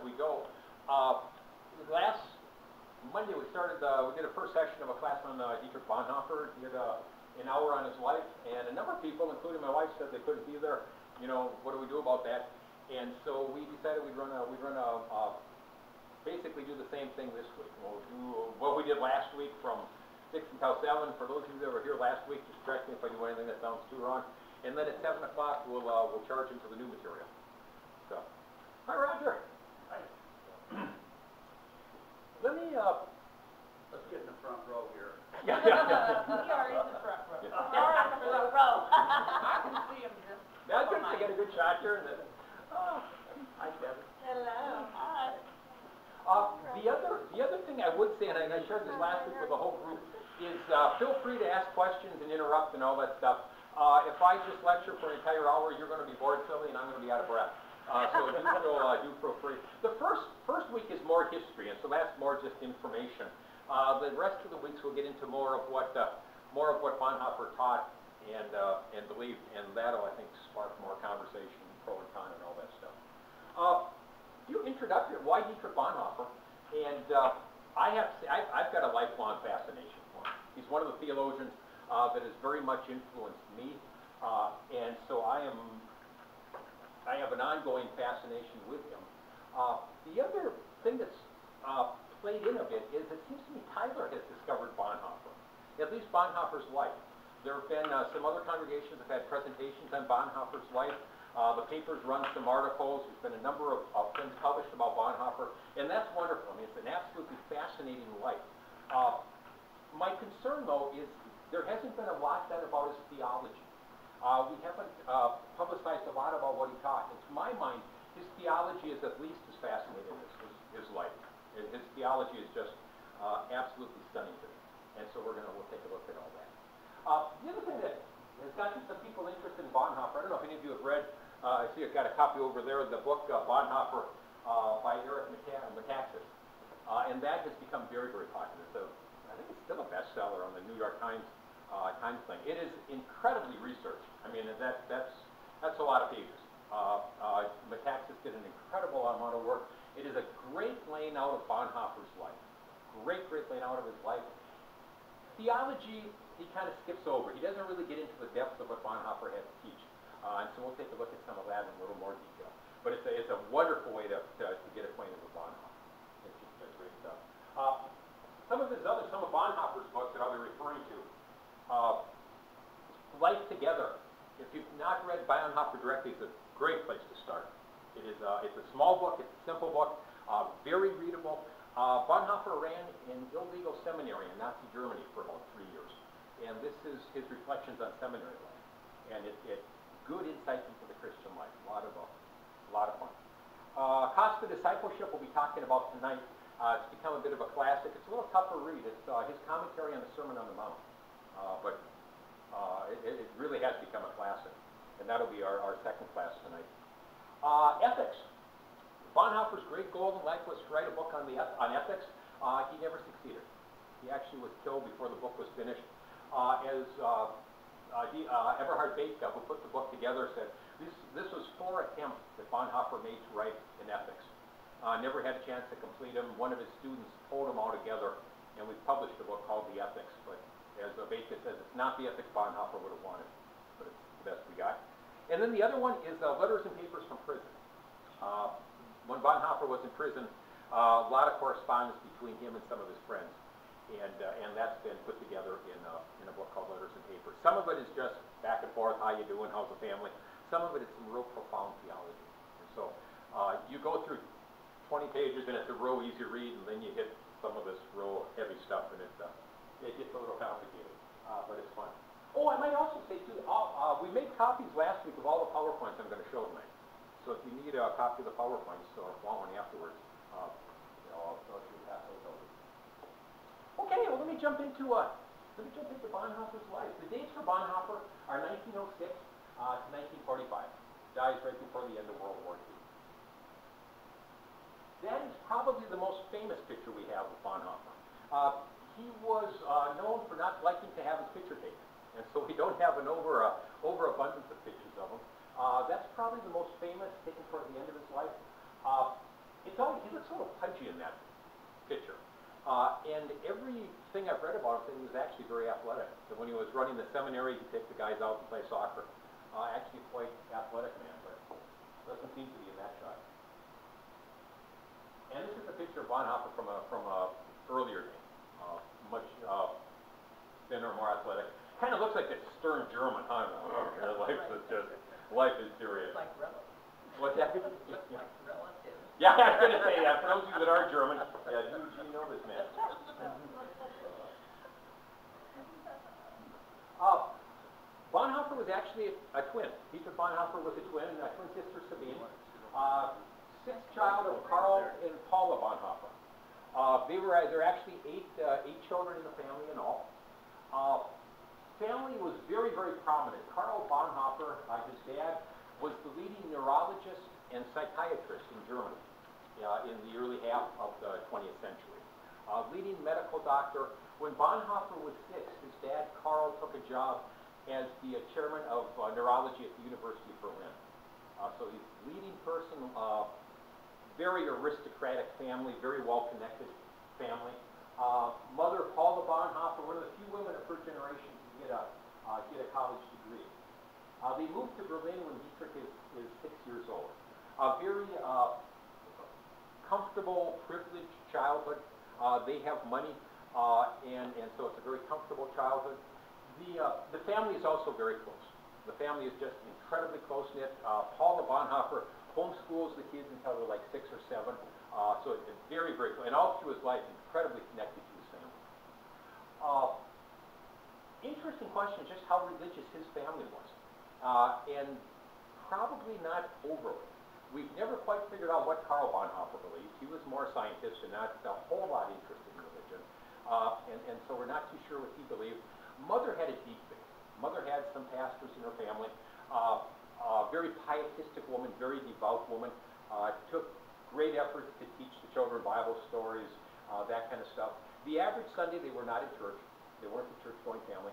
we go. Last Monday we started, we did a first session of a class on Dietrich Bonhoeffer. Did an hour on his life, and a number of people, including my wife, said they couldn't be there. You know, what do we do about that? And so we decided we'd basically do the same thing this week. We'll do what we did last week from 6 until 7. For those of you that were here last week, just correct me if I do anything that sounds too wrong. And then at 7 o'clock, we'll charge into the new material. So, hi Roger. Hi. Let me let's get in the front row here. Yeah. We are in the front row. Yeah. All right, in the front row. I can see him just. That's good. I get a good shot here. And then, hi Kevin. Hello. Hi. The other thing I would say, and I shared this last week with the whole group, is feel free to ask questions and interrupt and all that stuff. If I just lecture for an entire hour, you're going to be bored silly, and I'm going to be out of breath. So do feel free. The first week is more history, and so that's more just information. The rest of the weeks we'll get into more of what Bonhoeffer taught and believed, and that'll, I think, spark more conversation, pro and con, and all that stuff. Few introductory, why Dietrich Bonhoeffer? And I have to say, I've got a lifelong fascination for him. He's one of the theologians that has very much influenced me, and so I have an ongoing fascination with him. The other thing that's played in a bit is it seems to me Tyler has discovered Bonhoeffer, at least Bonhoeffer's life. There have been some other congregations that have had presentations on Bonhoeffer's life. The paper's run some articles. There's been a number of things published about Bonhoeffer, and that's wonderful. I mean, it's an absolutely fascinating life. My concern, though, is there hasn't been a lot done about his theology. We haven't publicized a lot about what he taught. And to my mind, his theology is at least as fascinating as his life. His theology is just absolutely stunning to me. And so we'll take a look at all that. The other thing that has gotten some people interested in Bonhoeffer, I don't know if any of you have read, I see I've got a copy over there of the book Bonhoeffer by Eric Metaxas. And that has become very, very popular. So I think it's still a bestseller on the New York Times thing. It is incredibly researched. I mean, that's a lot of pages. Metaxas did an incredible amount of work. It is a great laying out of Bonhoeffer's life. Great laying out of his life. Theology, he kind of skips over. He doesn't really get into the depths of what Bonhoeffer had to teach. And so we'll take a look at some of that in a little more detail. But it's a wonderful way to get acquainted with Bonhoeffer. It's just great stuff. Some of Bonhoeffer's books that I'll be referring to. Life Together. If you've not read Bonhoeffer directly, it's a great place to start. It's a small book. It's a simple book. Very readable. Bonhoeffer ran an illegal seminary in Nazi Germany for about 3 years. And this is his reflections on seminary life. And it good insights into the Christian life. A lot of fun. Cost of Discipleship we'll be talking about tonight. It's become a bit of a classic. It's a little tougher read. It's his commentary on the Sermon on the Mount. But it really has become a classic. And that'll be our second class tonight. Ethics. Bonhoeffer's great goal in life was to write a book on ethics. He never succeeded. He actually was killed before the book was finished. Eberhard Bethke, who put the book together, said this was 4 attempts that Bonhoeffer made to write in ethics. Never had a chance to complete them. One of his students pulled them all together, and we published a book called The Ethics. But as Bethke says, it's not the ethics Bonhoeffer would have wanted, but it's the best we got. And then the other one is Letters and Papers from Prison. When Bonhoeffer was in prison, a lot of correspondence between him and some of his friends. And that's been put together in a book called Letters and Papers. Some of it is just back and forth, how you doing, how's the family. Some of it is some real profound theology. And so you go through 20 pages and it's a real easy read, and then you hit some of this real heavy stuff, and it gets a little complicated, but it's fun. Oh, I might also say too, we made copies last week of all the PowerPoints I'm going to show tonight. So if you need a copy of the PowerPoints or want one afterwards, I'll pass those over. Okay, well, let me jump into Bonhoeffer's life. The dates for Bonhoeffer are 1906 to 1945. Dies right before the end of World War II. That is probably the most famous picture we have of Bonhoeffer. He was known for not liking to have his picture taken, and so we don't have an overabundance of pictures of him. That's probably the most famous, taken toward the end of his life. It's always pudgy in that picture. And everything I've read about him, he was actually very athletic. So when he was running the seminary, he'd take the guys out and play soccer. Actually quite athletic man, but doesn't seem to be in that shot. And this is a picture of Bonhoeffer from a earlier day, much thinner, more athletic. Kind of looks like a stern German, huh? Life is serious. Like relative. What's that? Like relative. Yeah, I was going to say that. For those of you that are German, yeah, you know this man. Bonhoeffer was actually a twin. Dietrich Bonhoeffer was a twin sister Sabine. Sixth child of Karl and Paula Bonhoeffer. There are actually eight children in the family in all. Family was very, very prominent. Karl Bonhoeffer, his dad, was the leading neurologist and psychiatrist in Germany in the early half of the 20th century. Leading medical doctor. When Bonhoeffer was 6, his dad, Karl, took a job as the chairman of neurology at the University of Berlin. So he's a leading person, very aristocratic family, very well-connected family. Mother, Paula Bonhoeffer, one of the few women of her generation to get a college degree. They moved to Berlin when Dietrich is 6 years old. A very comfortable, privileged childhood. They have money, and so it's a very comfortable childhood. The family is also very close. The family is just incredibly close-knit. Paula Bonhoeffer homeschools the kids until they're like 6 or 7. So it's very, very close. And all through his life, incredibly connected to his family. Interesting question, just how religious his family was. And probably not overly. We've never quite figured out what Karl Bonhoeffer believed. He was more a scientist and not a whole lot interested in religion. And so we're not too sure what he believed. Mother had a deep faith. Mother had some pastors in her family. Very pietistic woman, very devout woman. Took great efforts to teach the children Bible stories, that kind of stuff. The average Sunday, they were not in church. They weren't a church-going family.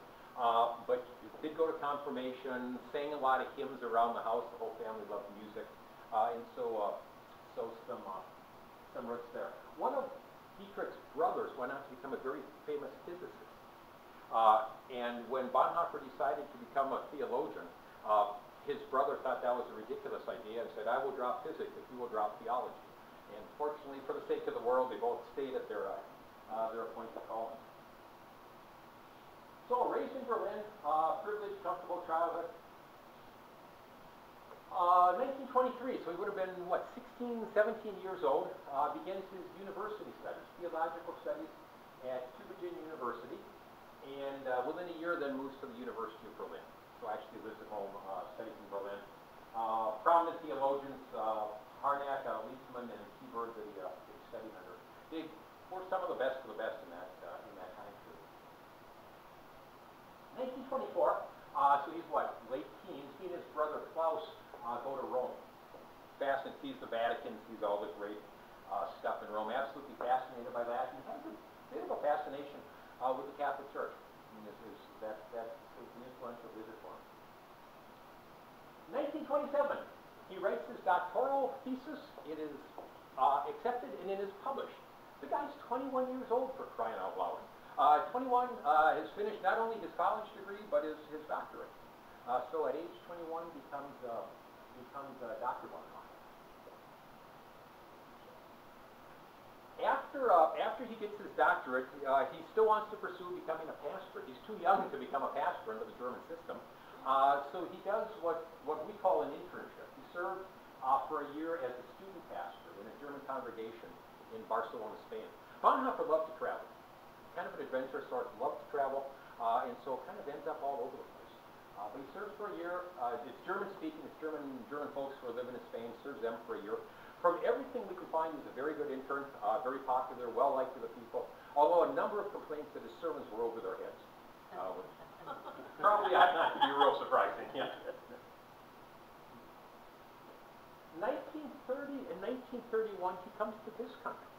But did go to confirmation, sang a lot of hymns around the house. The whole family loved music. And so some roots there. One of Dietrich's brothers went on to become a very famous physicist. And when Bonhoeffer decided to become a theologian, his brother thought that was a ridiculous idea and said, I will drop physics if you will drop theology. And fortunately, for the sake of the world, they both stayed at their appointed calling. So, raised in Berlin, privileged, comfortable childhood. 1923, so he would have been, 16, 17 years old, begins his university studies, theological studies at Tübingen University, and within a year then moves to the University of Berlin. So actually lives at home, studies in Berlin. Prominent theologians, Harnack, Liesmann, and Kieberg, they studied under. They were some of the best in that time period. 1924, so he's late teens. He and his brother Klaus go to Rome. Fascinated, sees the Vatican, sees all the great stuff in Rome. Absolutely fascinated by that, and has a bit of a fascination with the Catholic Church. I mean, that's an influential visit for him. 1927, he writes his doctoral thesis. It is accepted and it is published. The guy's 21 years old, for crying out loud. 21, has finished not only his college degree but his doctorate. So at age 21 becomes Dr. Bonhoeffer. After he gets his doctorate, he still wants to pursue becoming a pastor. He's too young to become a pastor under the German system. So he does what we call an internship. He served for a year as a student pastor in a German congregation in Barcelona, Spain. Bonhoeffer loved to travel. Kind of an adventurous sort, loved to travel, and so kind of ends up all over the place. But he serves for a year. It's German-speaking. It's German folks who are living in Spain. Serves them for a year. From everything we can find, he's a very good intern, very popular, well-liked to the people, although a number of complaints that his sermons were over their heads. Probably ought not to be real surprising. Yeah. 1930 and 1931, he comes to this country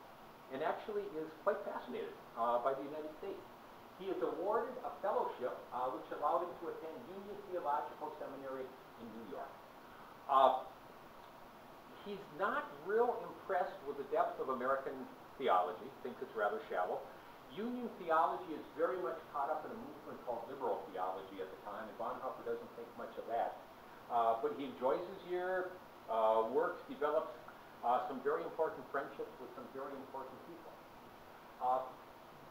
and actually is quite fascinated by the United States. He is awarded a fellowship which allowed him to attend Union Theological Seminary in New York. He's not real impressed with the depth of American theology, thinks it's rather shallow. Union theology is very much caught up in a movement called liberal theology at the time, and Bonhoeffer doesn't think much of that. But he enjoys his year, works, develops some very important friendships with some very important people.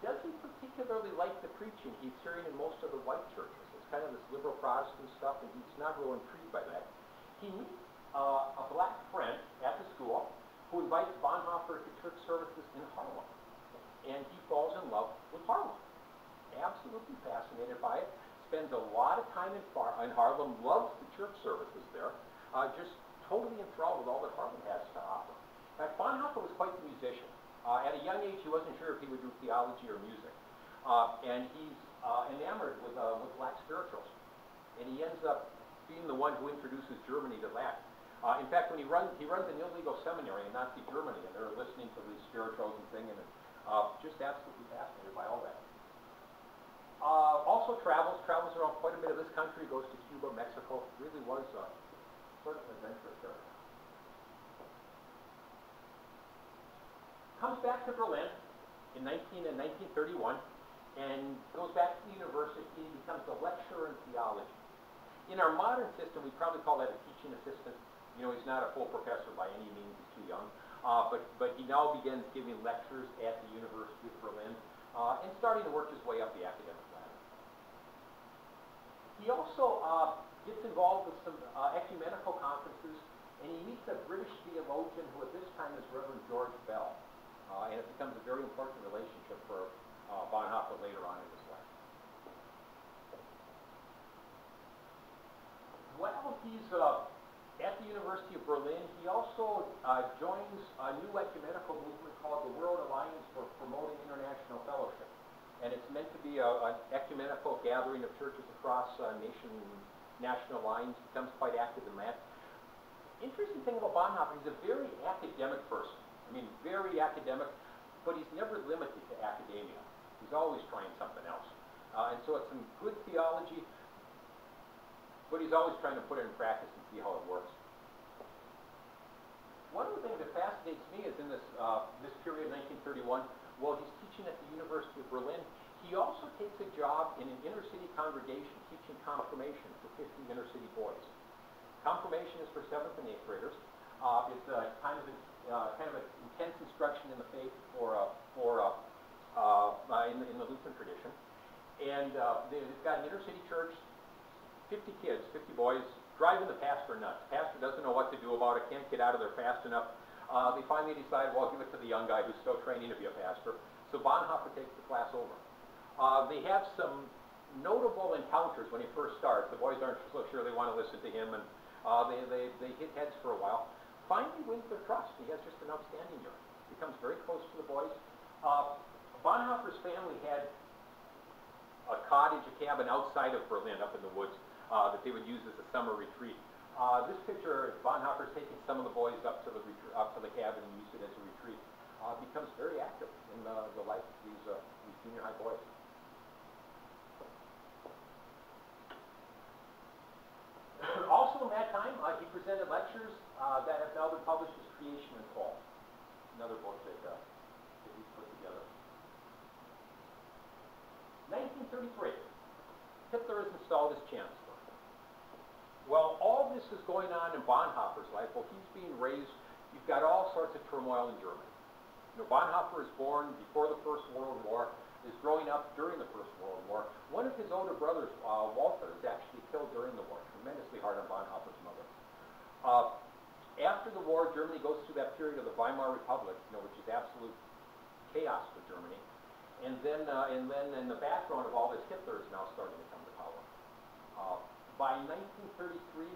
Doesn't particularly like the preaching he's hearing in most of the white churches. It's kind of this liberal Protestant stuff, and he's not real intrigued by that. He meets a black friend at the school who invites Bonhoeffer to church services in Harlem. And he falls in love with Harlem. Absolutely fascinated by it. Spends a lot of time in Harlem, loves the church services there, just totally enthralled with all that Harlem has to offer. In fact, Bonhoeffer was quite the musician. At a young age, he wasn't sure if he would do theology or music. And he's enamored with black spirituals. And he ends up being the one who introduces Germany to that. In fact, when he runs an illegal seminary in Nazi Germany, and they're listening to these spirituals and singing, and just absolutely fascinated by all that. Also travels around quite a bit of this country, goes to Cuba, Mexico. Really was sort of an adventurous there. Comes back to Berlin in 1931 and goes back to the university and becomes a lecturer in theology. In our modern system, we probably call that a teaching assistant. You know, he's not a full professor by any means, he's too young. But he now begins giving lectures at the University of Berlin and starting to work his way up the academic ladder. He also gets involved with some ecumenical conferences, and he meets a British theologian who at this time is Reverend George Bell. And it becomes a very important relationship for Bonhoeffer later on in his life. While he's at the University of Berlin, he also joins a new ecumenical movement called the World Alliance for Promoting International Fellowship. And it's meant to be an ecumenical gathering of churches across national lines. Becomes quite active in that. Interesting thing about Bonhoeffer, he's a very academic person. I mean, very academic, but he's never limited to academia. He's always trying something else. And so it's some good theology, but he's always trying to put it in practice and see how it works. One of the things that fascinates me is in this period, 1931, while he's teaching at the University of Berlin, he also takes a job in an inner-city congregation teaching confirmation for 50 inner-city boys. Confirmation is for 7th and 8th graders. It's kind of an intense instruction in the faith in the Lutheran tradition. And they've got an inner-city church, 50 kids, 50 boys, driving the pastor nuts. Pastor doesn't know what to do about it, can't get out of there fast enough. They finally decide, well, give it to the young guy who's still training to be a pastor. So Bonhoeffer takes the class over. They have some notable encounters when he first starts. The boys aren't so sure they want to listen to him, and they hit heads for a while. Finally wins their trust. He has just an outstanding year. Becomes very close to the boys. Bonhoeffer's family had a cottage, a cabin outside of Berlin, up in the woods, that they would use as a summer retreat. This picture, Bonhoeffer's taking some of the boys up to the cabin and use it as a retreat. Becomes very active in the life of these junior high boys. Also in that time, he presented lectures that have now been published as Creation and Fall, another book that he's put together. 1933, Hitler is installed as chancellor. Well, all this is going on in Bonhoeffer's life. Well, he's being raised, you've got all sorts of turmoil in Germany. You know, Bonhoeffer is born before the First World War, is growing up during the First World War. One of his older brothers, Walter, is actually killed during the war. Tremendously hard on Bonhoeffer's mother. After the war, Germany goes through that period of the Weimar Republic, you know, which is absolute chaos for Germany. And then in the background of all this, Hitler is now starting to come to power. By 1933,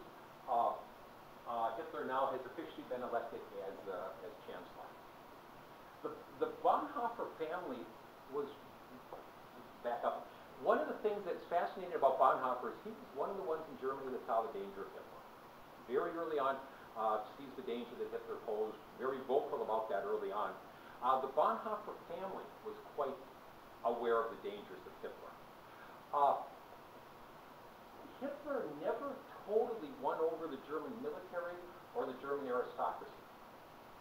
Hitler now has officially been elected as chancellor. The Bonhoeffer family was, back up, one of the things that's fascinating about Bonhoeffer is he was one of the ones in Germany that saw the danger of Hitler. Very early on, sees the danger that Hitler posed, very vocal about that early on. The Bonhoeffer family was quite aware of the dangers of Hitler. Hitler never totally won over the German military or the German aristocracy.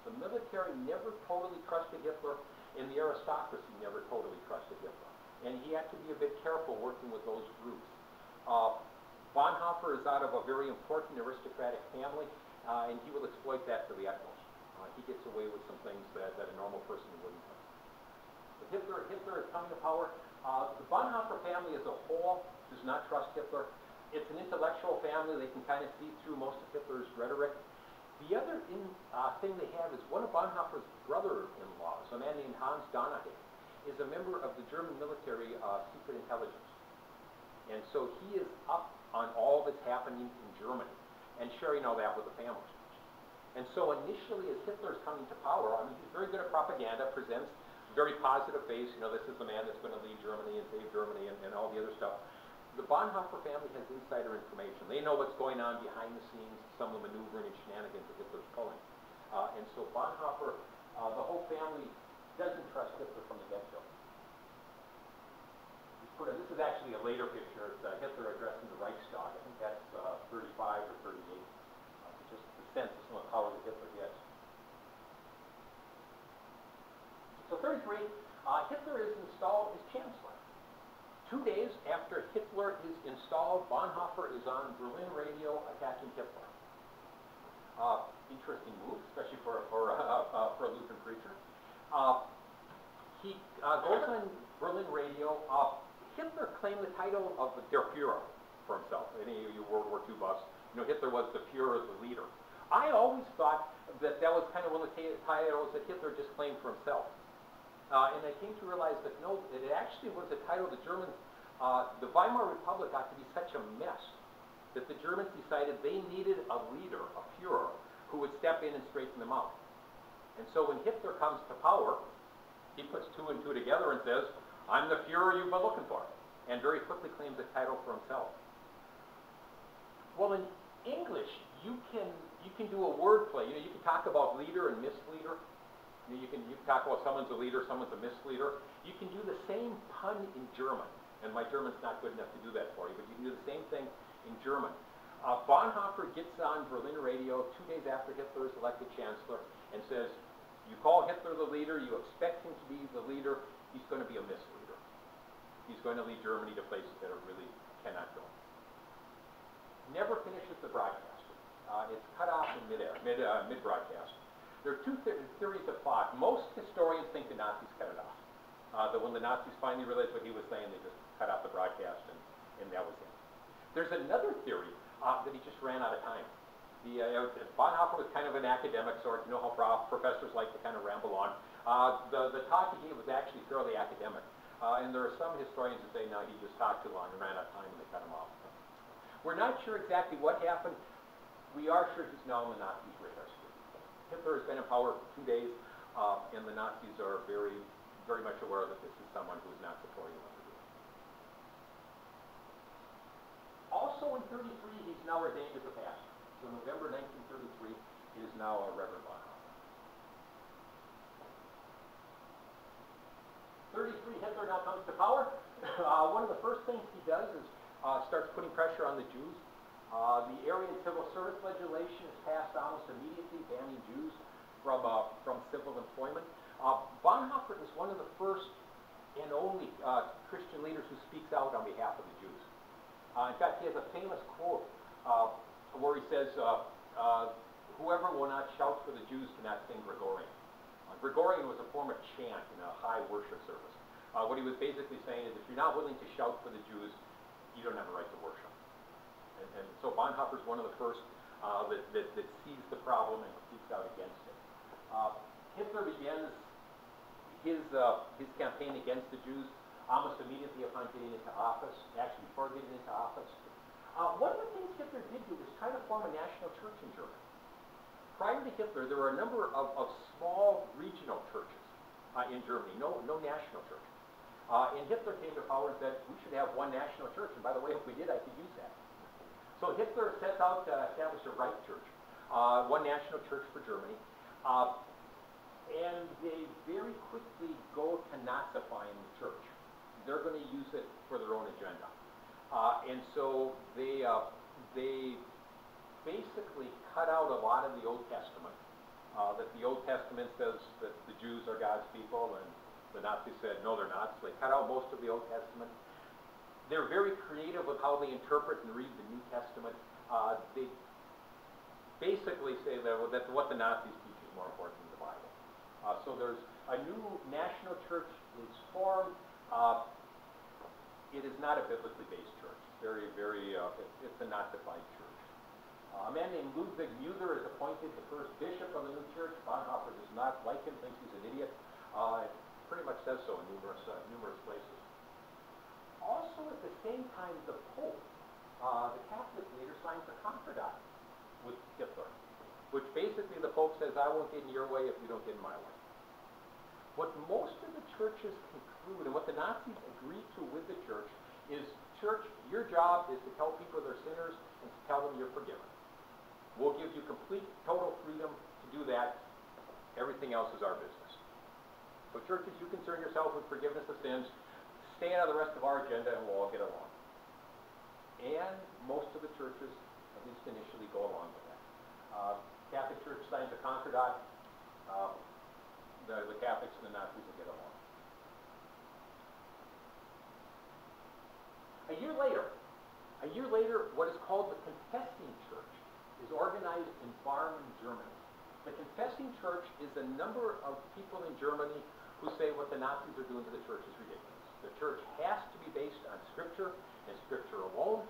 The military never totally trusted Hitler, and the aristocracy never totally trusted Hitler. And he had to be a bit careful working with those groups. Bonhoeffer is out of a very important aristocratic family, and he will exploit that to the utmost. He gets away with some things that a normal person wouldn't have. But Hitler is coming to power. The Bonhoeffer family as a whole does not trust Hitler. It's an intellectual family. They can kind of see through most of Hitler's rhetoric. The other thing they have is one of Bonhoeffer's brother-in-laws, a man named Hans Donahue, is a member of the German military secret intelligence. And so he is up on all that's happening in Germany and sharing all that with the families. And so initially, as Hitler's coming to power, I mean, he's very good at propaganda, presents a very positive face. You know, this is the man that's going to lead Germany and save Germany and all the other stuff. The Bonhoeffer family has insider information. They know what's going on behind the scenes, some of the maneuvering and shenanigans that Hitler's pulling. And so Bonhoeffer, the whole family doesn't trust Hitler from the get-go. This is actually a later picture. It's Hitler addressing the Reichstag. I think that's 35 or 38. Just the sense of some of the power that Hitler gets. So 33, Hitler is installed as chancellor. 2 days after Hitler is installed, Bonhoeffer is on Berlin radio attacking Hitler. Interesting move, especially for a Lutheran preacher. He goes on Berlin radio. Hitler claimed the title of Der Führer for himself. Any of you World War II buffs, you know Hitler was the Führer, the leader. I always thought that was kind of one of the titles that Hitler just claimed for himself. And I came to realize that no, it actually was a title the Germans, the Weimar Republic got to be such a mess that the Germans decided they needed a leader, a Führer, who would step in and straighten them out. And so when Hitler comes to power, he puts 2 and 2 together and says, I'm the Führer you've been looking for, and very quickly claims a title for himself. Well, in English, you can do a word play. You know, you can talk about leader and misleader. You can talk about someone's a leader, someone's a misleader. You can do the same pun in German, and my German's not good enough to do that for you, but you can do the same thing in German. Bonhoeffer gets on Berlin radio 2 days after Hitler is elected chancellor and says, you call Hitler the leader, you expect him to be the leader, he's going to be a misleader. He's going to lead Germany to places that it really cannot go. Never finishes the broadcast. It's cut off in mid-broadcast. There are 2 theories of thought. Most historians think the Nazis cut it off. That when the Nazis finally realized what he was saying, they just cut off the broadcast, and that was it. There's another theory that he just ran out of time. Bonhoeffer was kind of an academic sort. You know how professors like to kind of ramble on. The talk he gave was actually fairly academic. And there are some historians that say, no, he just talked too long and ran out of time and they cut him off. We're not sure exactly what happened. We are sure he's now on the Nazis' radar screen. Hitler has been in power for 2 days, and the Nazis are very, very much aware that this is someone who is not supporting what they're doing. Also in 33, he's now ordained as a pastor. So November 1933, he is now a Reverend Bonhoeffer. 33, Hitler now comes to power. One of the first things he does is starts putting pressure on the Jews. The Aryan Civil Service legislation is passed almost immediately, banning Jews from civil employment. Bonhoeffer is one of the first and only Christian leaders who speaks out on behalf of the Jews. In fact, he has a famous quote where he says, whoever will not shout for the Jews cannot sing Gregorian. Gregorian was a form of chant in a high worship service. What he was basically saying is, if you're not willing to shout for the Jews, you don't have a right to worship. And so Bonhoeffer is one of the first that sees the problem and speaks out against it. Hitler begins his campaign against the Jews almost immediately upon getting into office, actually before getting into office. One of the things Hitler did do was try to form a national church in Germany. Prior to Hitler, there were a number of small regional churches in Germany, no national church. And Hitler came to power and said, we should have one national church, and by the way, if we did, I could use that. So Hitler sets out to establish a Reich Church, one national church for Germany, and they very quickly go to Nazifying the church. They're going to use it for their own agenda. And so they basically cut out a lot of the Old Testament. that the Old Testament says that the Jews are God's people, and the Nazis said, no, they're not. So they cut out most of the Old Testament. They're very creative with how they interpret and read the New Testament. They basically say that what the Nazis teach is more important than the Bible. So there's a new national church is formed. It is not a biblically based church. It's a not defined church. A man named Ludwig Müller is appointed the first bishop of the new church. Bonhoeffer does not like him, thinks he's an idiot. It pretty much says so in numerous places. Also, at the same time, the Pope, the Catholic leader, signs a concordat with Hitler, which basically the Pope says, I won't get in your way if you don't get in my way. What most of the churches conclude, and what the Nazis agreed to with the church, is, church, your job is to tell people they're sinners and to tell them you're forgiven. We'll give you complete, total freedom to do that. Everything else is our business. So churches, you concern yourself with forgiveness of sins, stay out of the rest of our agenda, and we'll all get along. And most of the churches, at least initially, go along with that. Catholic Church signs a concordat. The Catholics and the Nazis will get along. A year later, what is called the Confessing Church is organized in Barmen, Germany. The Confessing Church is a number of people in Germany who say what the Nazis are doing to the church is ridiculous. The church has to be based on Scripture and Scripture alone.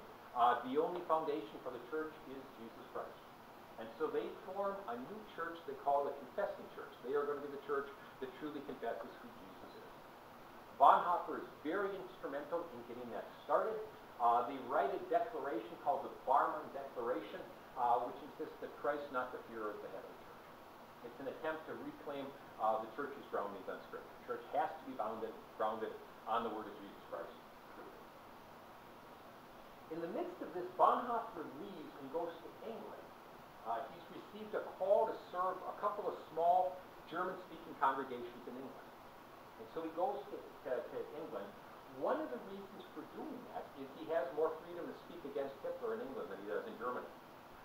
The only foundation for the church is Jesus Christ. And so they form a new church they call the Confessing Church. They are going to be the church that truly confesses who Jesus is. Bonhoeffer is very instrumental in getting that started. They write a declaration called the Barmen Declaration, which insists that Christ, not the Führer, is the head of the church. It's an attempt to reclaim the church's groundings on Scripture. The church has to be grounded on the word of Jesus Christ. In the midst of this, Bonhoeffer leaves and goes to England. He's received a call to serve a couple of small German-speaking congregations in England. And so he goes to England. One of the reasons for doing that is he has more freedom to speak against Hitler in England than he does in Germany.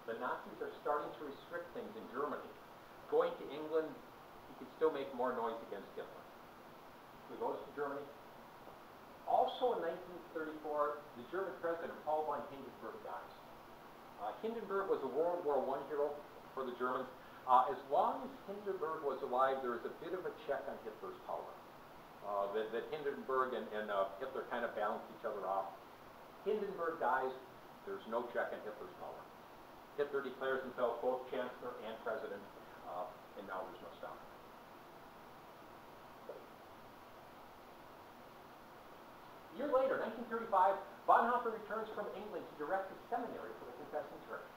The Nazis are starting to restrict things in Germany. Going to England, he could still make more noise against Hitler. So he goes to Germany. Also in 1934, the German president, Paul von Hindenburg, dies. Hindenburg was a World War I hero for the Germans. As long as Hindenburg was alive, there was a bit of a check on Hitler's power. That Hindenburg and Hitler kind of balanced each other off. Hindenburg dies, there's no check on Hitler's power. Hitler declares himself both chancellor and president, and now there's no stopping. A year later, 1935, Bonhoeffer returns from England to direct a seminary for the Confessing Church.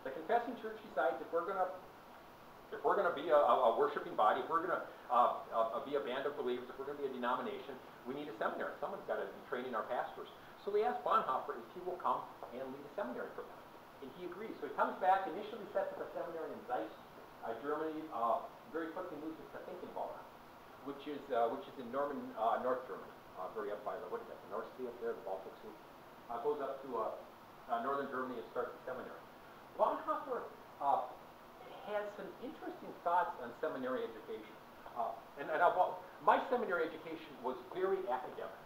The Confessing Church decides if we're going to be a worshiping body, if we're going to be a band of believers, if we're going to be a denomination, we need a seminary. Someone's got to be training our pastors. So they ask Bonhoeffer if he will come and lead a seminary for them. And he agrees. So he comes back, initially sets up a seminary in Zeist, Germany, very quickly moves to Finkenwald, which is in North Germany, very up by the North Sea up there, the Baltic Sea. Goes up to northern Germany and starts a seminary. Bonhoeffer has some interesting thoughts on seminary education. My seminary education was very academic.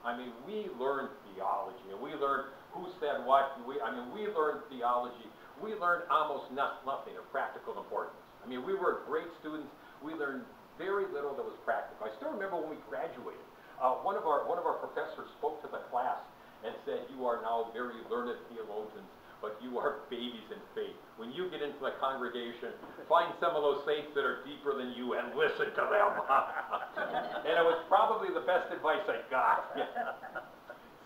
I mean, we learned theology, and we learned who said what. We learned theology. We learned almost nothing of practical importance. I mean, we were great students. We learned very little that was practical. I still remember when we graduated, one of our professors spoke to the class and said, "You are now very learned theologians, but you are babies in faith. When you get into the congregation, find some of those saints that are deeper than you and listen to them." And it was probably the best advice I got.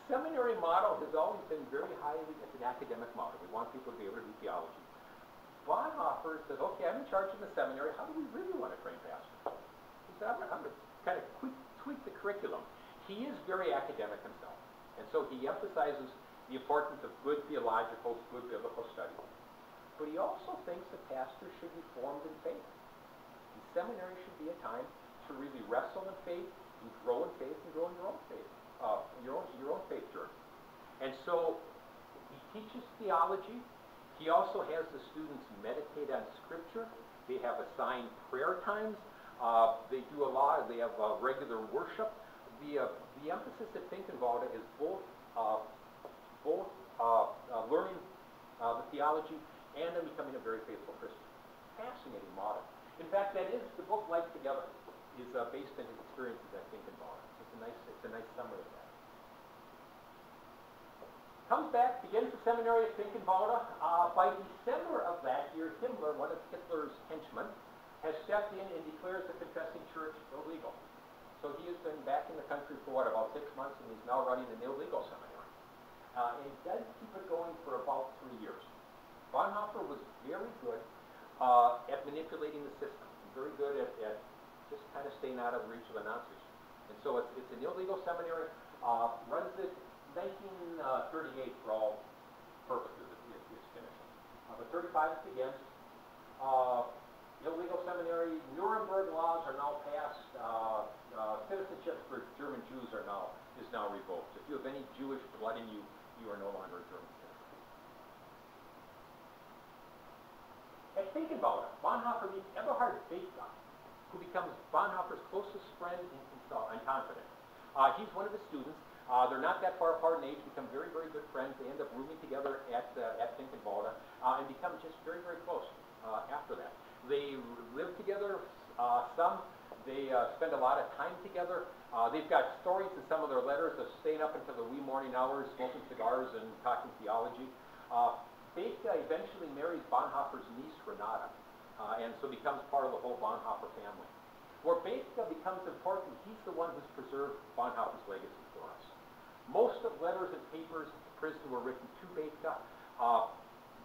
Seminary model has always been very highly, it's an academic model. We want people to be able to do theology. Bonhoeffer says, okay, I'm in charge of the seminary. How do we really want to train pastors? He said, I'm going to kind of tweak the curriculum. He is very academic himself. And so he emphasizes the importance of good theological, good biblical study. But he also thinks that pastors should be formed in faith. And seminary should be a time to really wrestle in faith and grow in faith and grow in your own faith, your own faith journey. And so he teaches theology. He also has the students meditate on Scripture. They have assigned prayer times. They do a lot. They have regular worship. The emphasis at Finkenwalde is both learning the theology and then becoming a very faithful Christian. Fascinating model. In fact, that is the book Life Together is based on his experiences at Finkenwalde. It's a nice summary of that. Comes back, begins the seminary at Finkenwalde. By December of that year, Himmler, one of Hitler's henchmen, has stepped in and declares the confessing church illegal. So he has been back in the country for about 6 months, and he's now running an illegal seminary. And he does keep it going for about 3 years. Bonhoeffer was very good at manipulating the system, very good at just kind of staying out of the reach of the Nazis. And so it's an illegal seminary, runs it 1938 for all purposes, it's finished. But 35 it begins. Illegal seminary, Nuremberg laws are now passed. Citizenship for German Jews is now revoked. If you have any Jewish blood in you, you are no longer a German citizen. At Finkenwalde, Bonhoeffer meets Eberhard Bethge, who becomes Bonhoeffer's closest friend and confidant. He's one of his students. They're not that far apart in age, become very, very good friends. They end up rooming together at Finkenwalde and become just very, very close after that. They live together some. They spend a lot of time together. They've got stories in some of their letters of staying up until the wee morning hours, smoking cigars and talking theology. Bethge eventually marries Bonhoeffer's niece, Renata, and so becomes part of the whole Bonhoeffer family. Where Bethge becomes important, he's the one who's preserved Bonhoeffer's legacy for us. Most of letters and papers at the prison were written to Bethge.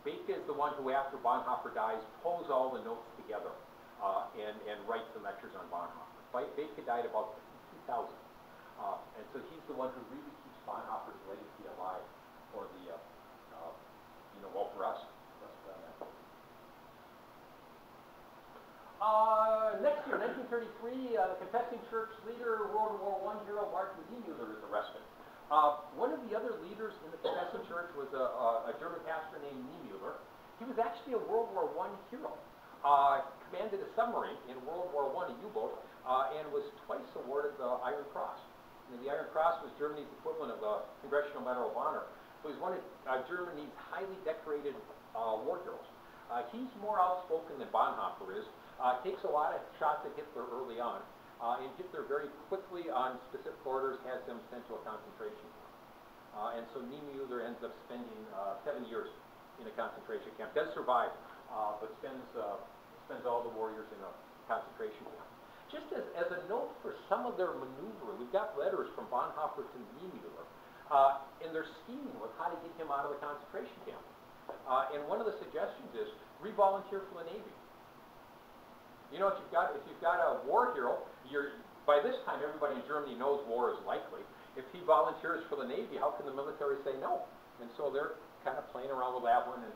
Bethge is the one who, after Bonhoeffer dies, pulls all the notes together and writes the lectures on Bonhoeffer. Bethge died about 2000, and so he's the one who really keeps Bonhoeffer's legacy alive for the, well, for us. Next year, 1933, the confessing church leader, World War I hero Martin Niemöller is arrested. One of the other leaders in the confessing church was a German pastor named Niemöller. He was actually a World War I hero. Commanded a submarine in World War I, a U-boat, and was twice awarded the Iron Cross. And the Iron Cross was Germany's equivalent of the Congressional Medal of Honor. So he's one of Germany's highly decorated war heroes. He's more outspoken than Bonhoeffer is. Takes a lot of shots at Hitler early on. And Hitler very quickly, on specific orders, has them sent to a concentration camp. And so Niemöller ends up spending 7 years in a concentration camp. Does survive, but spends all the warriors in a concentration camp. Just as a note for some of their maneuver, we've got letters from Bonhoeffer to Niemöller, and they're scheming with how to get him out of the concentration camp. And one of the suggestions is re-volunteer for the Navy. You know, if you've got a war hero, by this time everybody in Germany knows war is likely. If he volunteers for the Navy, how can the military say no? And so they're kind of playing around with that one. And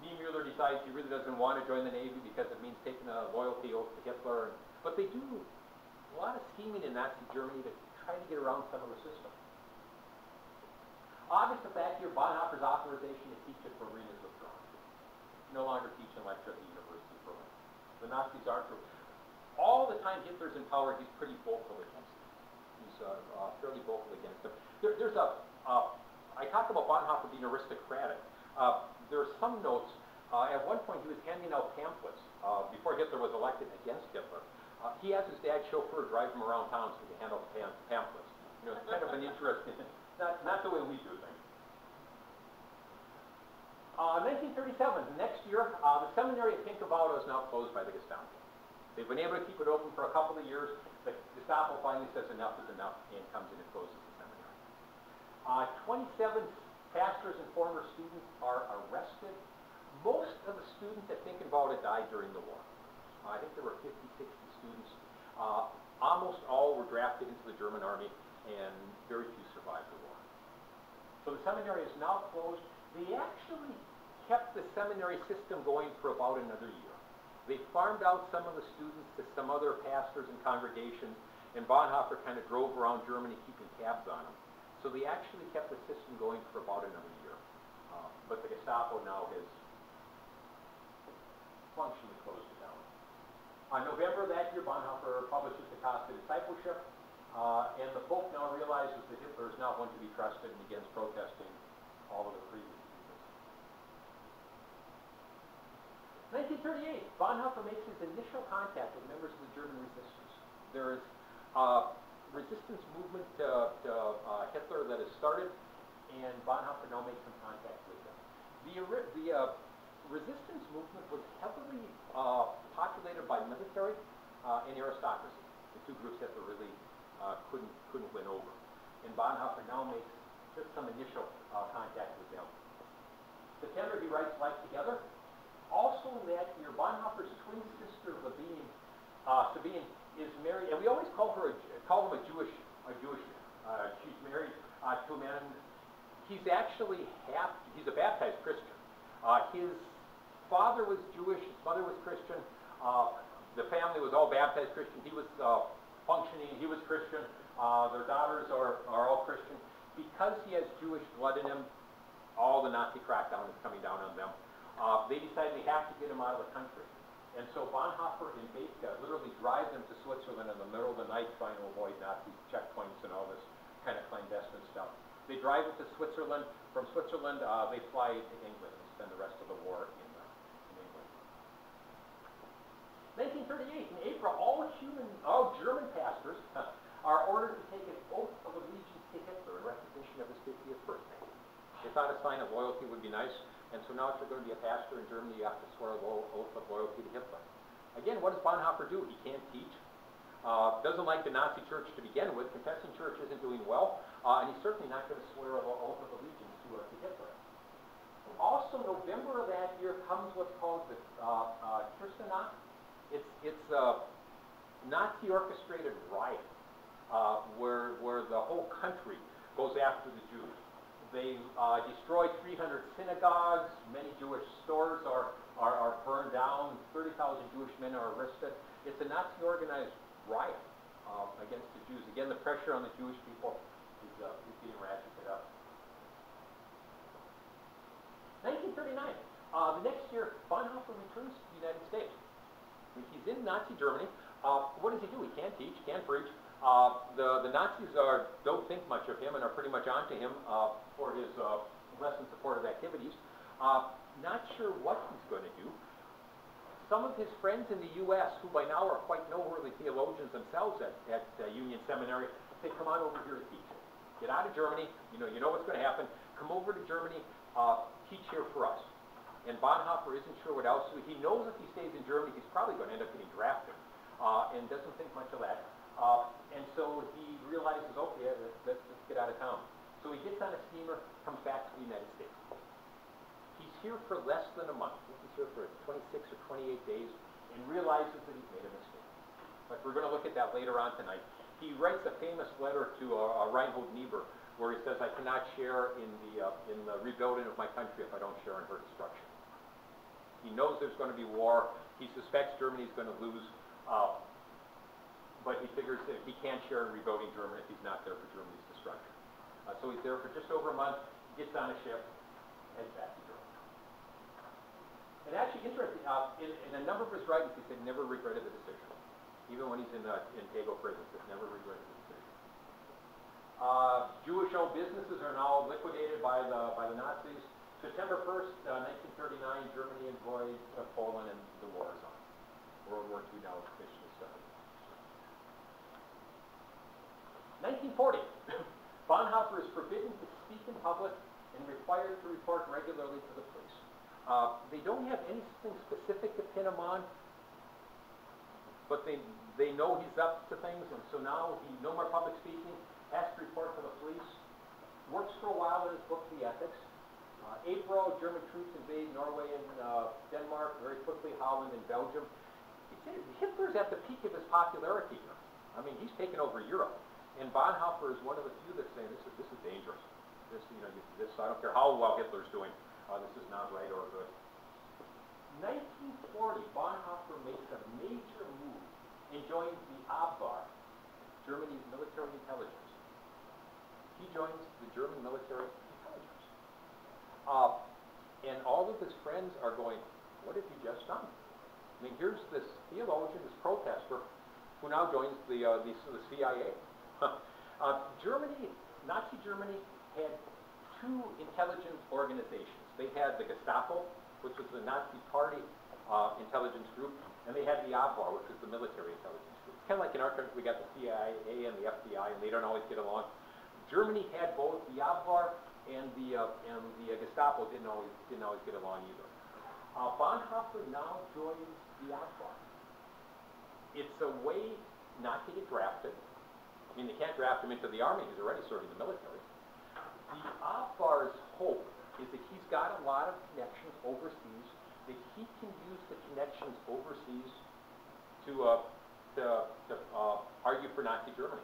Niemöller decides he really doesn't want to join the Navy because it means taking a loyalty oath to Hitler. But they do a lot of scheming in Nazi Germany to try to get around some of the system. August of that year, Bonhoeffer's authorization to teach at Berlin is withdrawn. No longer teach and lecture at the University of Berlin. The Nazis aren't true. All the time Hitler's in power, he's pretty vocal against them. He's fairly vocal against them. I talked about Bonhoeffer being aristocratic. There are some notes. At one point, he was handing out pamphlets before Hitler was elected against Hitler. He has his dad's chauffeur drive him around town so he can hand out the pamphlets. You know, it's kind of an interesting, not the way we do things. 1937, the next year, the seminary at Finkenwalde is now closed by the Gestapo. They've been able to keep it open for a couple of years. The Gestapo finally says enough is enough and comes in and closes the seminary. 27 pastors and former students are arrested. Most of the students at Finkenwalde died during the war. I think there were 50, 60 students. Almost all were drafted into the German army, and very few survived the war. So the seminary is now closed. They actually kept the seminary system going for about another year. They farmed out some of the students to some other pastors and congregations, and Bonhoeffer kind of drove around Germany keeping tabs on them. So they actually kept the system going for about another year. But the Gestapo now has functionally closed it down. November that year, Bonhoeffer publishes the Cost of Discipleship, and the Pope now realizes that Hitler is not one to be trusted and begins protesting all of the previous leaders. 1938, Bonhoeffer makes his initial contact with members of the German resistance. There is a resistance movement to Hitler that has started, and Bonhoeffer now makes some contact with them. The resistance movement was heavily populated by military and aristocracy, the two groups that were really couldn't win over. And Bonhoeffer now makes just some initial contact with them. September, he writes Life Together. Also that year, Bonhoeffer's twin sister, Sabine, is married, and we always call him a Jewish man. She's married to a man. He's actually he's a baptized Christian. His father was Jewish, his mother was Christian. The family was all baptized Christian. He was functioning, he was Christian. Their daughters are all Christian. Because he has Jewish blood in him, all the Nazi crackdown is coming down on them. They decide they have to get him out of the country. And so Bonhoeffer and Bethke literally drive them to Switzerland in the middle of the night trying to avoid Nazi checkpoints and all this kind of clandestine stuff. They drive it to Switzerland. From Switzerland, they fly to England and spend the rest of the war in England. 1938, in April, all German pastors are ordered to take an oath of allegiance to Hitler in recognition of his 50th birthday. They thought a sign of loyalty would be nice, and so now if you're going to be a pastor in Germany, you have to swear an oath of loyalty to Hitler. Again, what does Bonhoeffer do? He can't teach. Doesn't like the Nazi church to begin with. Confessing church isn't doing well, and he's certainly not going to swear an oath of allegiance to Hitler. Also, November of that year comes what's called the Kristallnacht. It's a Nazi-orchestrated riot where the whole country goes after the Jews. They destroy 300 synagogues. Many Jewish stores are burned down. 30,000 Jewish men are arrested. It's a Nazi-organized riot against the Jews. Again, the pressure on the Jewish people is being ratcheted up. 1939. The next year, Bonhoeffer returns to the United States. When he's in Nazi Germany, what does he do? He can't teach, can't preach. The Nazis don't think much of him and are pretty much onto him for his less than supportive activities. Not sure what he's going to do. Some of his friends in the U.S., who by now are quite noteworthy theologians themselves at Union Seminary, say, come on over here to teach. Get out of Germany. You know what's going to happen. Come over to Germany. Teach here for us. And Bonhoeffer isn't sure what else. He knows if he stays in Germany, he's probably going to end up getting drafted, and doesn't think much of that. And so he realizes, okay, let's get out of town. So he gets on a steamer, comes back to the United States. He's here for less than a month. He's here for 26 or 28 days, and realizes that he's made a mistake. But we're going to look at that later on tonight. He writes a famous letter to Reinhold Niebuhr, where he says, I cannot share in the rebuilding of my country if I don't share in her destruction. He knows there's going to be war. He suspects Germany's going to lose. But he figures that he can't share in rebuilding Germany if he's not there for Germany's destruction. So he's there for just over a month, gets on a ship, heads back to Germany. And actually, interesting, in a number of his writings, he said never regretted the decision. Even when he's in Dago prison, he never regretted the decision. Jewish-owned businesses are now liquidated by the Nazis. September 1st, 1939, Germany enjoys Poland, and the war is on. World War II now officially started. 1940, Bonhoeffer is forbidden to speak in public and required to report regularly to the police. They don't have anything specific to pin him on, but they know he's up to things, and so now no more public speaking, has to report to the police. Works for a while in his book, The Ethics. April, German troops invade Norway and Denmark, very quickly Holland and Belgium. Hitler's at the peak of his popularity here. I mean, he's taken over Europe. And Bonhoeffer is one of the few that say this is dangerous. This I don't care how well Hitler's doing. This is not right or good. 1940, Bonhoeffer makes a major move and joins the Abwehr, Germany's military intelligence. He joins the German military intelligence. And all of his friends are going, what have you just done? I mean, here's this theologian, this protester, who now joins the CIA. Germany, Nazi Germany, had two intelligence organizations. They had the Gestapo, which was the Nazi Party intelligence group, and they had the Abwehr, which was the military intelligence group. It's kind of like in our country, we got the CIA and the FBI, and they don't always get along. Germany had both the Abwehr and the Gestapo didn't always get along either. Bonhoeffer now joins the Abwehr. It's a way not to get drafted. I mean, they can't draft him into the army. He's already serving the military. The Abwehr's hope is that he's got a lot of connections overseas, that he can use the connections overseas to argue for Nazi Germany.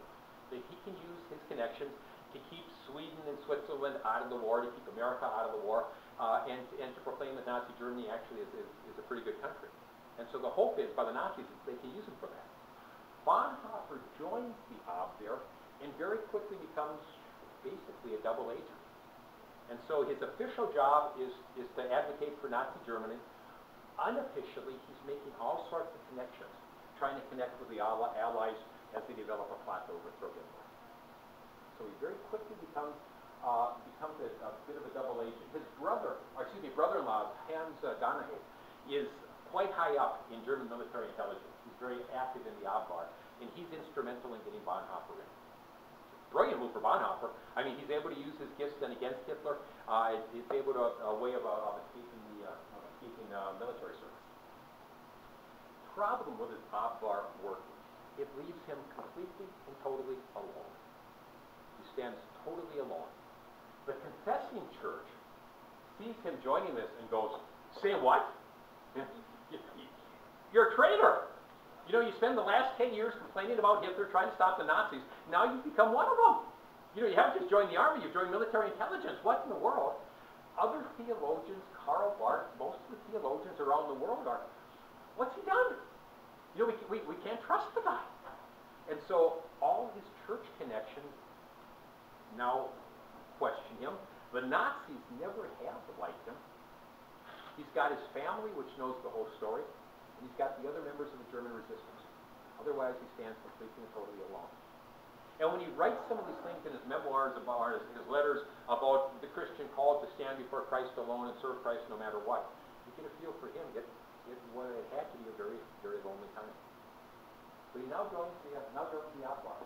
That he can use his connections to keep Sweden and Switzerland out of the war, to keep America out of the war, and to proclaim that Nazi Germany actually is a pretty good country. And so the hope is, by the Nazis, they can use him for that. Bonhoeffer joins the Abwehr and very quickly becomes basically a double agent. And so his official job is to advocate for Nazi Germany. Unofficially, he's making all sorts of connections, trying to connect with the Allies as they develop a plot to overthrow Hitler. So he very quickly becomes a bit of a double agent. His brother-in-law, Hans Donahue, is quite high up in German military intelligence. He's very active in the Abwehr, and he's instrumental in getting Bonhoeffer in. Brilliant move for Bonhoeffer. I mean, he's able to use his gifts then against Hitler. It's able to a way of escaping military service. Problem with his Abwehr working, it leaves him completely and totally alone. He stands totally alone. The confessing church sees him joining this and goes, "Say what? You're a traitor. You know, you spend the last 10 years complaining about Hitler, trying to stop the Nazis. Now you've become one of them. You know, you haven't just joined the army, you've joined military intelligence. What in the world?" Other theologians, Karl Barth, most of the theologians around the world are, what's he done? You know, we can't trust the guy. And so all his church connections now question him. The Nazis never have liked him. He's got his family, which knows the whole story, and he's got the other members of the German resistance. Otherwise, he stands completely and totally alone. And when he writes some of these things in his memoirs about his letters about the Christian call to stand before Christ alone and serve Christ no matter what, you get a feel for him. It had to be a very, very lonely time. But he now joins the Abwehr.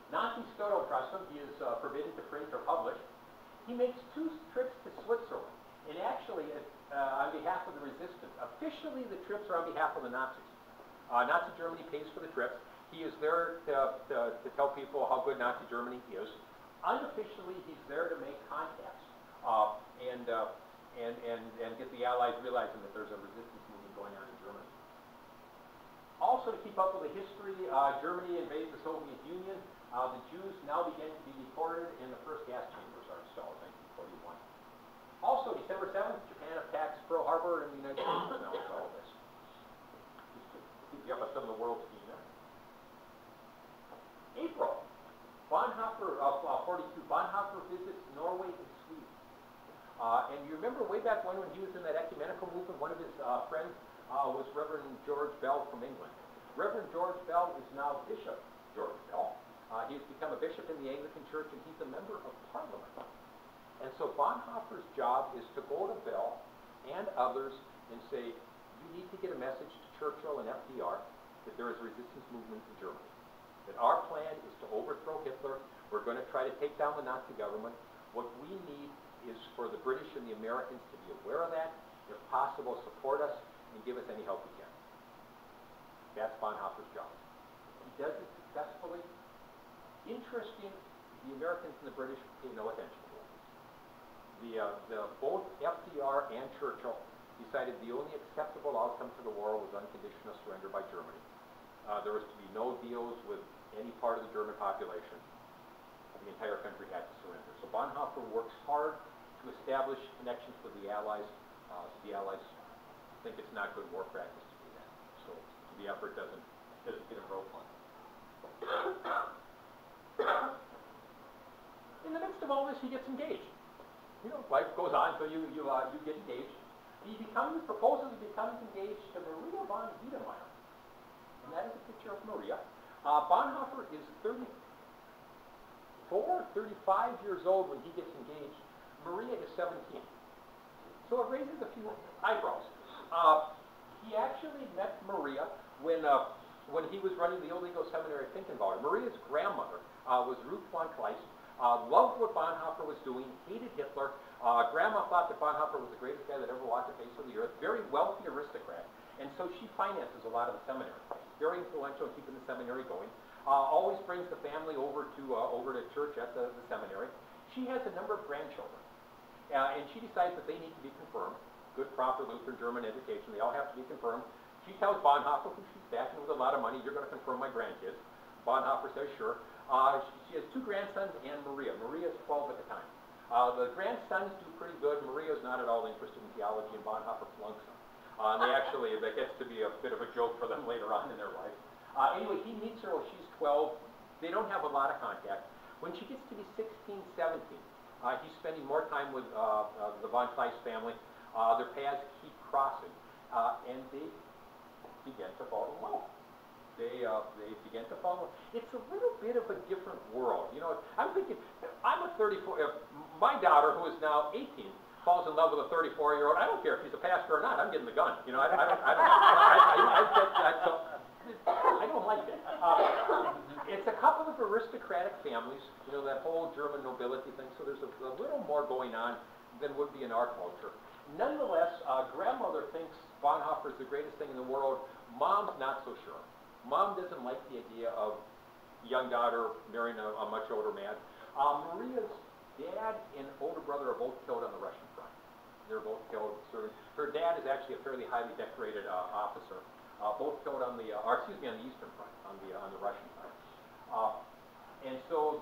Nazis still don't trust him. He is forbidden to print or publish. He makes 2 trips to Switzerland, and actually on behalf of the resistance. Officially, the trips are on behalf of the Nazis. Nazi Germany pays for the trips. He is there to tell people how good Nazi Germany is. Unofficially, he's there to make contacts and get the Allies realizing that there's a resistance movement going on in Germany. Also, to keep up with the history, Germany invades the Soviet Union. The Jews now begin to be deported, and the first gas chambers are installed in 1941. Also, December 7th, Japan attacks Pearl Harbor, and the United States announces all of this. Just to keep you up on some of the world scene there. April, Bonhoeffer, 42, Bonhoeffer visits Norway and Sweden. And you remember way back when he was in that ecumenical movement, one of his friends was Reverend George Bell from England. Reverend George Bell is now Bishop George Bell. He's become a bishop in the Anglican Church, and he's a member of Parliament. And so Bonhoeffer's job is to go to Bell and others and say, you need to get a message to Churchill and FDR that there is a resistance movement in Germany. That our plan is to overthrow Hitler. We're going to try to take down the Nazi government. What we need is for the British and the Americans to be aware of that, if possible, support us, and give us any help we can. That's Bonhoeffer's job. He does it successfully. Interesting, the Americans and the British pay no attention to it. Both FDR and Churchill decided the only acceptable outcome to the war was unconditional surrender by Germany. There was to be no deals with any part of the German population. The entire country had to surrender. So Bonhoeffer works hard to establish connections with the Allies. The Allies think it's not good war practice to do that. So the effort doesn't get a rope on. In the midst of all this, he gets engaged. You know, life goes on, so you get engaged. Supposedly becomes engaged to Maria von Wiedemeyer. And that is a picture of Maria. Bonhoeffer is 35 years old when he gets engaged. Maria is 17. So it raises a few eyebrows. He actually met Maria when he was running the illegal seminary at Finkenwald. Maria's grandmother was Ruth von Kleist, loved what Bonhoeffer was doing, hated Hitler. Grandma thought that Bonhoeffer was the greatest guy that ever walked the face of the earth, very wealthy aristocrat. And so she finances a lot of the seminary. Very influential in keeping the seminary going. Always brings the family over to church at the seminary. She has a number of grandchildren. And she decides that they need to be confirmed. Good, proper Lutheran German education. They all have to be confirmed. She tells Bonhoeffer, who she's backing with a lot of money, you're going to confirm my grandkids. Bonhoeffer says, sure. She has two grandsons and Maria. Maria's 12 at the time. The grandsons do pretty good. Maria's not at all interested in theology, and Bonhoeffer flunks them. That gets to be a bit of a joke for them later on in their life. Anyway, he meets her when she's 12. They don't have a lot of contact. When she gets to be 16, 17, he's spending more time with the von Kleist family. Their paths keep crossing, and they begin to fall in love. They begin to fall in love. It's a little bit of a different world. You know, I'm thinking, I'm a 34, my daughter, who is now 18, falls in love with a 34-year-old. I don't care if he's a pastor or not. I'm getting the gun. You know, I don't like it. It's a couple of aristocratic families. You know, that whole German nobility thing. So there's a little more going on than would be in our culture. Nonetheless, grandmother thinks Bonhoeffer is the greatest thing in the world. Mom's not so sure. Mom doesn't like the idea of young daughter marrying a much older man. Maria's dad and older brother are both killed on the Russian front. They're both killed serving. Her dad is actually a fairly highly decorated officer. Both killed on the Eastern Front, on the Russian side. And so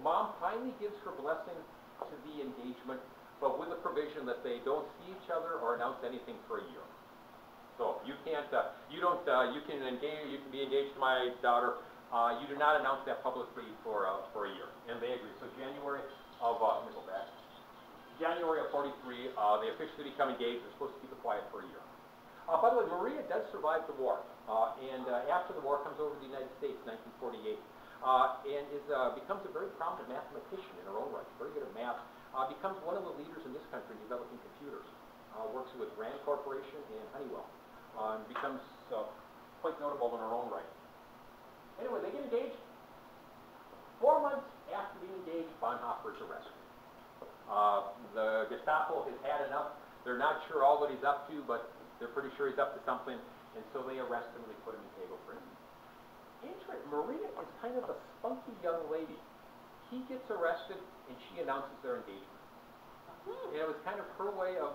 Mom finally gives her blessing to the engagement, but with the provision that they don't see each other or announce anything for a year. So you can't, you can be engaged to my daughter. You do not announce that publicly for a year, and they agree. So January of 43, they officially become engaged. They're supposed to keep it quiet for a year. By the way, Maria does survive the war, and after the war comes over to the United States, 1948, and becomes a very prominent mathematician in her own right, very good at math. Becomes one of the leaders in this country in developing computers. Works with Rand Corporation and Honeywell, and becomes quite notable in her own right. Anyway, they get engaged. 4 months after being engaged, Bonhoeffer is arrested. The Gestapo has had enough. They're not sure all that he's up to, but they're pretty sure he's up to something, and so they arrest him and they put him in Tegel prison. Maria is kind of a spunky young lady. He gets arrested, and she announces their engagement. And it was kind of her way of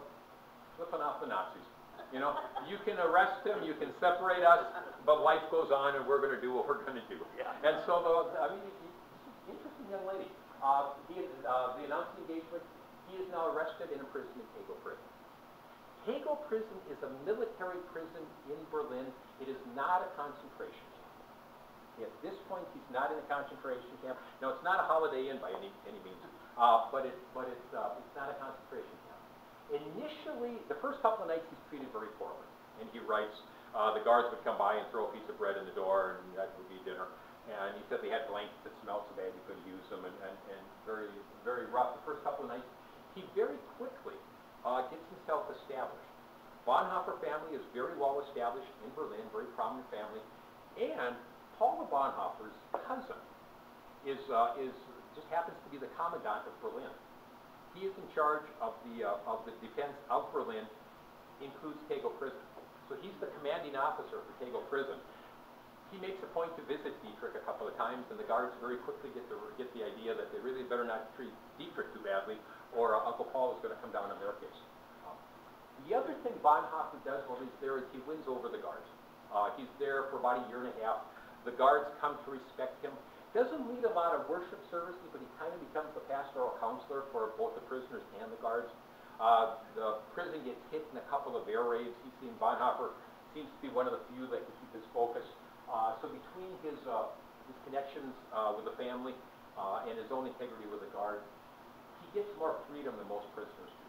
flipping off the Nazis. You know, you can arrest him, you can separate us, but life goes on, and we're going to do what we're going to do. Yeah. And so, she's an interesting young lady. They announced the engagement. He is now arrested and imprisoned in Tegel prison. Tegel prison is a military prison in Berlin. It is not a concentration camp. At this point, he's not in a concentration camp. Now, it's not a Holiday Inn by any means, but it's not a concentration camp. Initially, the first couple of nights, he's treated very poorly, and he writes, the guards would come by and throw a piece of bread in the door, and that would be dinner. And he said they had blankets that smelled so bad he couldn't use them, and very, very rough the first couple of nights. He very quickly gets himself established. Bonhoeffer family is very well established in Berlin, very prominent family, and Paula Bonhoeffer's cousin just happens to be the commandant of Berlin. He is in charge of the defense of Berlin, includes Tegel prison. So he's the commanding officer for Tegel prison. He makes a point to visit Dietrich a couple of times, and the guards very quickly get the idea that they really better not treat Dietrich too badly, or Uncle Paul is going to come down on their case. The other thing Bonhoeffer does while he's there is he wins over the guards. He's there for about a year and a half. The guards come to respect him. Doesn't lead a lot of worship services, but he kind of becomes the pastoral counselor for both the prisoners and the guards. The prison gets hit in a couple of air raids. Bonhoeffer seems to be one of the few that can keep his focus. So between his connections with the family and his own integrity with the guard, he gets more freedom than most prisoners do.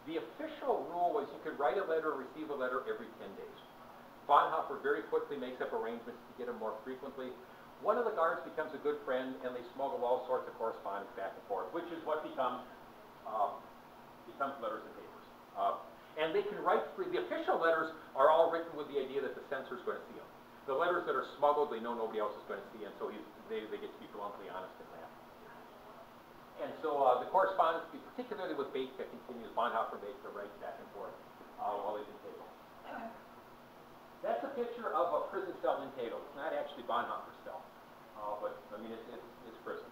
The official rule was you could write a letter or receive a letter every 10 days. Bonhoeffer very quickly makes up arrangements to get them more frequently. One of the guards becomes a good friend, and they smuggle all sorts of correspondence back and forth, which is what becomes letters and papers. And they can write free. The official letters are all written with the idea that the censor's going to see them. The letters that are smuggled, they know nobody else is going to see, and so they get to be bluntly honest in that. And so the correspondence, particularly with Baker, continues. Bonhoeffer and Baker write back and forth while he's in Tegel. That's a picture of a prison cell in Tegel. It's not actually Bonhoeffer's cell, but I mean it's prison.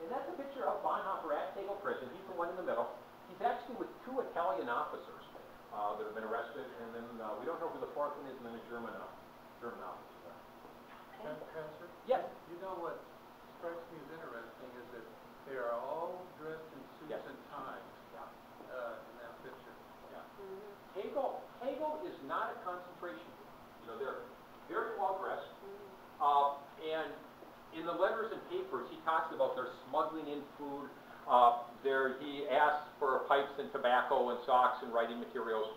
And that's a picture of Bonhoeffer at Tegel prison. He's the one in the middle. He's actually with two Italian officers that have been arrested, and then we don't know who the fourth one is, and then a German officer. Pastor? Yes. You know what strikes me as interesting is that they are all dressed in suits Yes. and ties in that picture. Tegel is not a concentration camp. You know, they're very well dressed. And in the letters and papers, he talks about their smuggling in food. He asks for pipes and tobacco and socks and writing materials.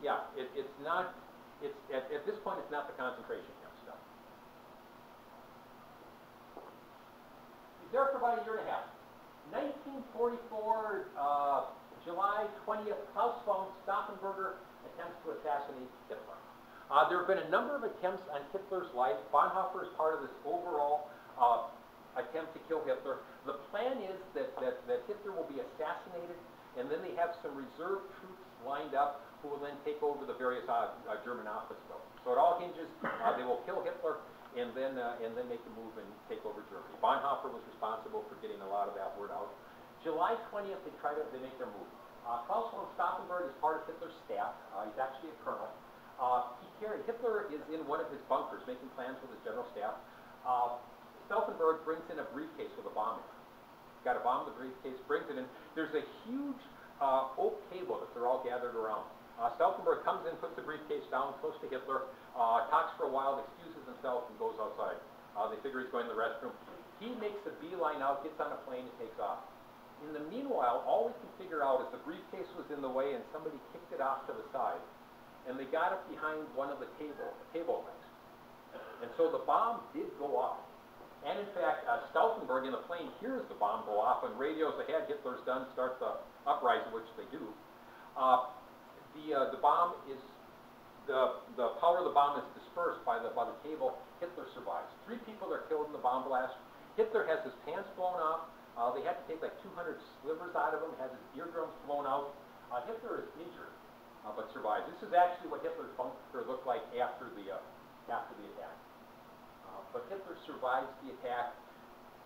It's not. At this point, it's not the concentration camp stuff. He's there for about a year and a half. 1944, July 20th, Klaus von Stauffenberger attempts to assassinate Hitler. There have been a number of attempts on Hitler's life. Bonhoeffer is part of this overall attempt to kill Hitler. The plan is that Hitler will be assassinated, and then they have some reserve troops lined up who will then take over the various German office buildings. So it all hinges. They will kill Hitler and then make a move and take over Germany. Bonhoeffer was responsible for getting a lot of that word out. July 20th, they make their move. Klaus von Stauffenberg is part of Hitler's staff. He's actually a colonel. Hitler is in one of his bunkers making plans with his general staff. Stauffenberg brings in a briefcase with a bomb in it. Got a bomb in the briefcase, brings it in. There's a huge oak table that they're all gathered around. Stauffenberg comes in, puts the briefcase down close to Hitler, talks for a while, excuses himself, and goes outside. They figure he's going to the restroom. He makes a beeline out, gets on a plane, and takes off. In the meanwhile, all we can figure out is the briefcase was in the way, and somebody kicked it off to the side. And they got it behind one of the table legs. And so the bomb did go off. And in fact, Stauffenberg in the plane hears the bomb go off and radios ahead, Hitler's done, start the uprising, which they do. The bomb is, the power of the bomb is dispersed by the table. Hitler survives. 3 people are killed in the bomb blast. Hitler has his pants blown off. They had to take like 200 slivers out of him, has his eardrums blown out. Hitler is injured, but survives. This is actually what Hitler's bunker looked like after the attack. But Hitler survives the attack.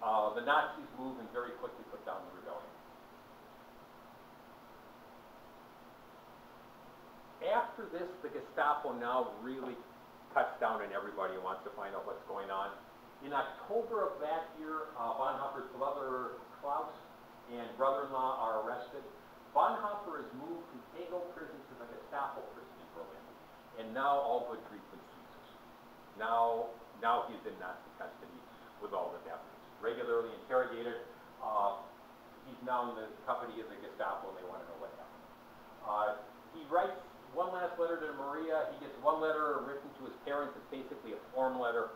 The Nazis move and very quickly put down the rebellion. After this, the Gestapo now really cuts down on everybody who wants to find out what's going on. In October of that year, Bonhoeffer's brother Klaus and brother-in-law are arrested. Bonhoeffer is moved from Tegel prison to the Gestapo prison in Berlin. And now all good treatment ceases. Now he's in Nazi custody with all that happens. Regularly interrogated. He's now in the custody of the Gestapo, and they want to know what happened. He writes one last letter to Maria. He gets one letter written to his parents. It's basically a form letter.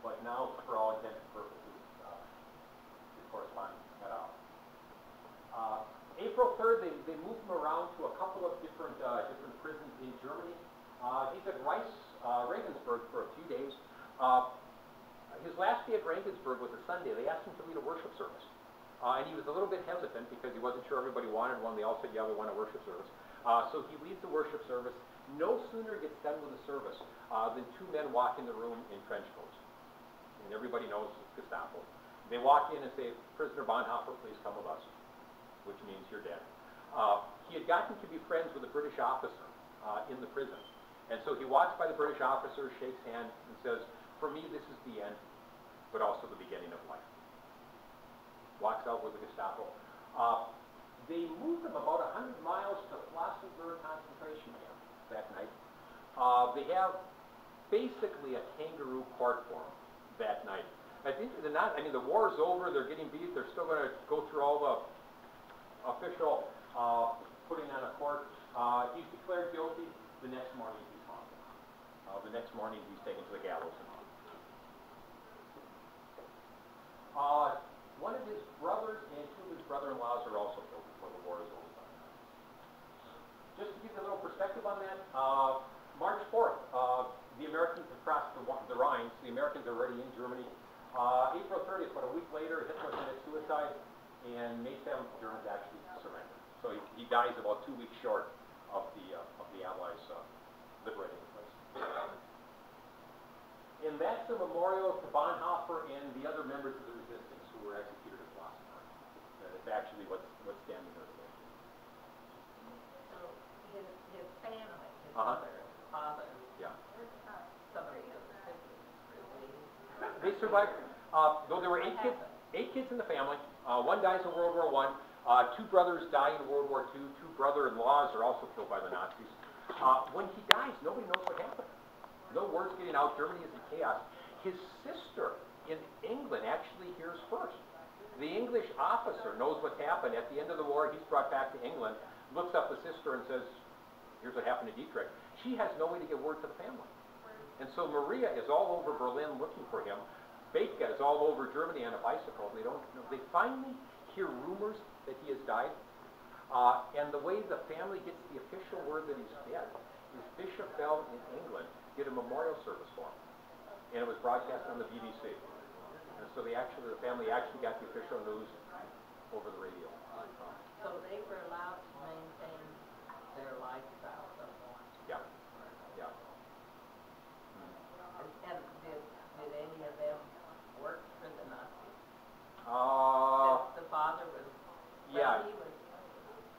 But now, for all intents and purposes, the correspondence is cut out. April 3rd, they moved him around to a couple of different prisons in Germany. He's at Regensburg for a few days. His last day at Regensburg was a Sunday. They asked him to lead a worship service. And he was a little bit hesitant because he wasn't sure everybody wanted one. They all said, yeah, we want a worship service. So he leads the worship service. No sooner gets done with the service than 2 men walk in the room in trench coats. And everybody knows it's Gestapo. They walk in and say, Prisoner Bonhoeffer, please come with us, which means you're dead. He had gotten to be friends with a British officer in the prison. And so he walks by the British officer, shakes hands, and says, for me, this is the end, but also the beginning of life. Walks out with the Gestapo. They moved him about 100 miles to Flossenburg concentration camp that night. They have basically a kangaroo court for him that night. I think the war's over, they're getting beat, they're still going to go through all the official putting on a court. He's declared guilty. The next morning he's hung. The next morning he's taken to the gallows and hung. One of his brothers and two of his brother-in-laws are also killed before the war is over. Just to give you a little perspective on that, March 4th, the Americans have crossed the Rhine. The Americans are already in Germany. April 30th, about a week later, Hitler committed suicide, and May 7th, Germans actually surrendered. So he dies about 2 weeks short of the Allies liberating the place. And that's a memorial to Bonhoeffer and the other members of the resistance who were executed at Flossenburg. It's actually what's standing there today. So his family, his Uh-huh. mother, his father, Yeah. some of the other siblings, They survived, though there were eight kids in the family. One dies in World War I. Two brothers die in World War II. Two brother-in-laws are also killed by the Nazis. When he dies, nobody knows what happened. No word's getting out. Germany is in chaos. His sister in England actually hears first. The English officer knows what happened. At the end of the war, he's brought back to England, looks up the sister and says, here's what happened to Dietrich. She has no way to get word to the family. And so Maria is all over Berlin looking for him. Beke is all over Germany on a bicycle. They don't know. They finally hear rumors that he has died. And the way the family gets the official word that he's dead is Bishop Bell in England did a memorial service for him. And it was broadcast on the BBC. And so the family actually got the official news over the radio. So they were allowed to maintain their lifestyle somewhat. Yeah. Yeah. And did any of them work for the Nazis? The father was, Yeah. well, he was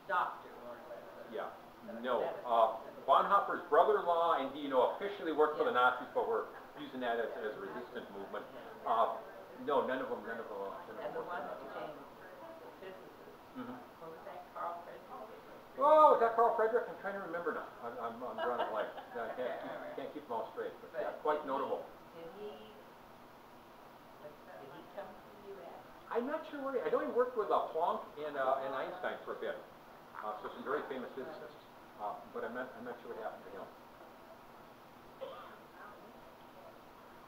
doctor more or less. Yeah. No. Bonhoeffer's brother-in-law and he, officially worked for the Nazis, but we're using that as a resistance movement. No, none of them And the worked for the one that Nazis. became the physicist, Mm-hmm. what was that, Carl Friedrich? Oh, is that Carl Friedrich? I'm trying to remember now. I'm drawing a blank. I can't keep them all straight, but yeah, quite notable. Did he come to the U.S.? I'm not sure where I know he worked with Planck and Einstein for a bit. So some very famous physicists. But I'm not sure what happened to him.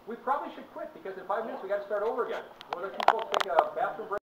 We probably should quit because in 5 minutes we got to start over again. We'll let you folks take a bathroom break.